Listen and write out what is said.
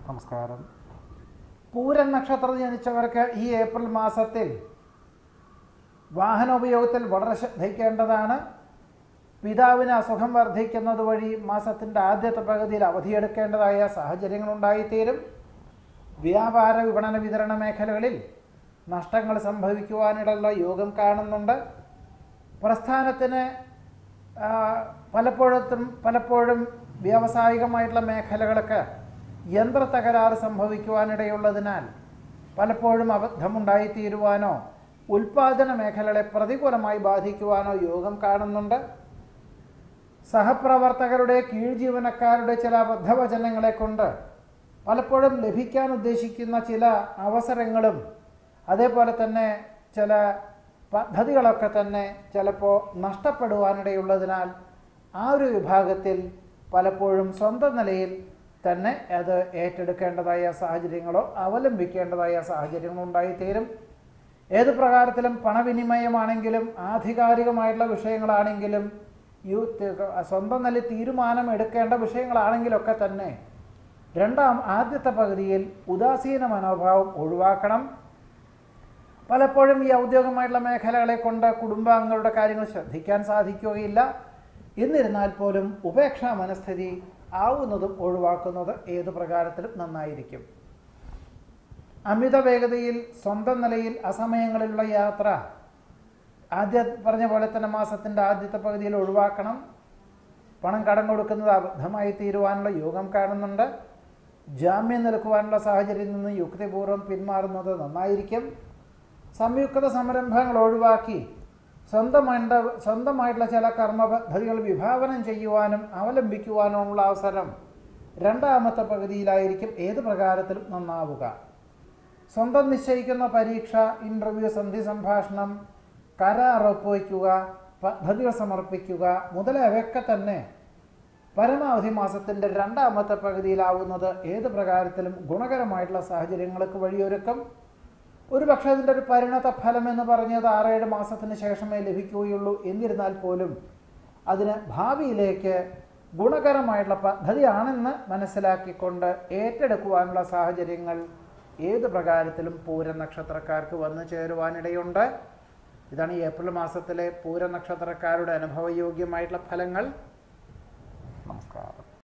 നമസ്കാരം. പൂരം നക്ഷത്രത്തിൽ ജനിച്ചവർക്ക് ഈ ഏപ്രിൽ മാസത്തിൽ വാഹനോപയോഗത്തിൽ വളരെ ശ്രദ്ധിക്കേണ്ടതാണ്. പിതാവിന് അസുഖം വർദ്ധിക്കുന്നത് വഴി മാസത്തിൻ്റെ ആദ്യത്തെ പകുതിയിൽ അവധിയെടുക്കേണ്ടതായ സാഹചര്യങ്ങളുണ്ടായിത്തീരും. വ്യാപാര വിപണന വിതരണ മേഖലകളിൽ നഷ്ടങ്ങൾ സംഭവിക്കുവാനിടയുള്ള യോഗം കാണുന്നുണ്ട്. പ്രസ്ഥാനത്തിന് പലപ്പോഴും വ്യാവസായികമായിട്ടുള്ള മേഖലകൾക്ക് യന്ത്ര തകരാറ് സംഭവിക്കുവാനിടയുള്ളതിനാൽ പലപ്പോഴും അബദ്ധമുണ്ടായിത്തീരുവാനോ ഉൽപാദന മേഖലകളെ പ്രതികൂലമായി ബാധിക്കുവാനോ യോഗം കാണുന്നുണ്ട്. സഹപ്രവർത്തകരുടെ കീഴ് ജീവനക്കാരുടെ ചില അബദ്ധവചനങ്ങളെ കൊണ്ട് പലപ്പോഴും ലഭിക്കാൻ ഉദ്ദേശിക്കുന്ന ചില അവസരങ്ങളും അതേപോലെ തന്നെ ചില പദ്ധതികളൊക്കെ തന്നെ ചിലപ്പോൾ നഷ്ടപ്പെടുവാനിടയുള്ളതിനാൽ ആ ഒരു വിഭാഗത്തിൽ പലപ്പോഴും സ്വന്തം നിലയിൽ തന്നെ അത് ഏറ്റെടുക്കേണ്ടതായ സാഹചര്യങ്ങളോ അവലംബിക്കേണ്ടതായ സാഹചര്യങ്ങളോ ഉണ്ടായിത്തീരും. ഏത് പ്രകാരത്തിലും പണവിനിമയമാണെങ്കിലും ആധികാരികമായിട്ടുള്ള വിഷയങ്ങളാണെങ്കിലും സ്വന്തം നിലയിൽ തീരുമാനം എടുക്കേണ്ട വിഷയങ്ങളാണെങ്കിലൊക്കെ തന്നെ ആദ്യത്തെ പകുതിയിൽ ഉദാസീന മനോഭാവം ഒഴിവാക്കണം. പലപ്പോഴും ഈ ഔദ്യോഗികമായിട്ടുള്ള മേഖലകളെ കൊണ്ട് കുടുംബാംഗങ്ങളുടെ കാര്യങ്ങൾ ശ്രദ്ധിക്കാൻ സാധിക്കുകയില്ല. എന്നിരുന്നാൽ പോലും ഉപേക്ഷാ മനസ്ഥിതി ആവുന്നതും ഒഴിവാക്കുന്നത് ഏത് പ്രകാരത്തിലും നന്നായിരിക്കും. അമിത വേഗതയിൽ സ്വന്തം നിലയിൽ അസമയങ്ങളിലുള്ള യാത്ര പറഞ്ഞ പോലെ തന്നെ മാസത്തിൻ്റെ ആദ്യത്തെ പകുതിയിൽ ഒഴിവാക്കണം. പണം കടം കൊടുക്കുന്നത് അബദ്ധമായി തീരുവാനുള്ള യോഗം കാണുന്നുണ്ട്. ജാമ്യം നിൽക്കുവാനുള്ള സാഹചര്യത്തിൽ നിന്ന് യുക്തിപൂർവ്വം പിന്മാറുന്നത് നന്നായിരിക്കും. സംയുക്ത സംരംഭങ്ങൾ ഒഴിവാക്കി സ്വന്തമായിട്ടുള്ള ചില കർമ്മ പദ്ധതികൾ വിഭാവനം ചെയ്യുവാനും അവലംബിക്കുവാനുമുള്ള അവസരം രണ്ടാമത്തെ പകുതിയിലായിരിക്കും ഏത് പ്രകാരത്തിലും നന്നാവുക. സ്വന്തം നിശ്ചയിക്കുന്ന പരീക്ഷ, ഇൻ്റർവ്യൂ, സന്ധി സംഭാഷണം, കരാർ ഒപ്പുവയ്ക്കുക, പദ്ധതികൾ സമർപ്പിക്കുക മുതലായവയൊക്കെ തന്നെ പരമാവധി മാസത്തിൻ്റെ രണ്ടാമത്തെ പകുതിയിലാവുന്നത് ഏത് പ്രകാരത്തിലും ഗുണകരമായിട്ടുള്ള സാഹചര്യങ്ങൾക്ക് വഴിയൊരുക്കും. ഒരുപക്ഷെ അതിൻ്റെ ഒരു പരിണത ഫലം എന്ന് പറഞ്ഞത് 6-7 മാസത്തിന് ശേഷമേ ലഭിക്കുകയുള്ളൂ. എന്നിരുന്നാൽ പോലും അതിന് ഭാവിയിലേക്ക് ഗുണകരമായിട്ടുള്ള പദ്ധതിയാണെന്ന് മനസ്സിലാക്കിക്കൊണ്ട് ഏറ്റെടുക്കുവാനുള്ള സാഹചര്യങ്ങൾ ഏത് പ്രകാരത്തിലും പൂരം നക്ഷത്രക്കാർക്ക് വന്നു ചേരുവാനിടയുണ്ട്. ഇതാണ് ഈ ഏപ്രിൽ മാസത്തിലെ പൂരം നക്ഷത്രക്കാരുടെ അനുഭവയോഗ്യമായിട്ടുള്ള ഫലങ്ങൾ.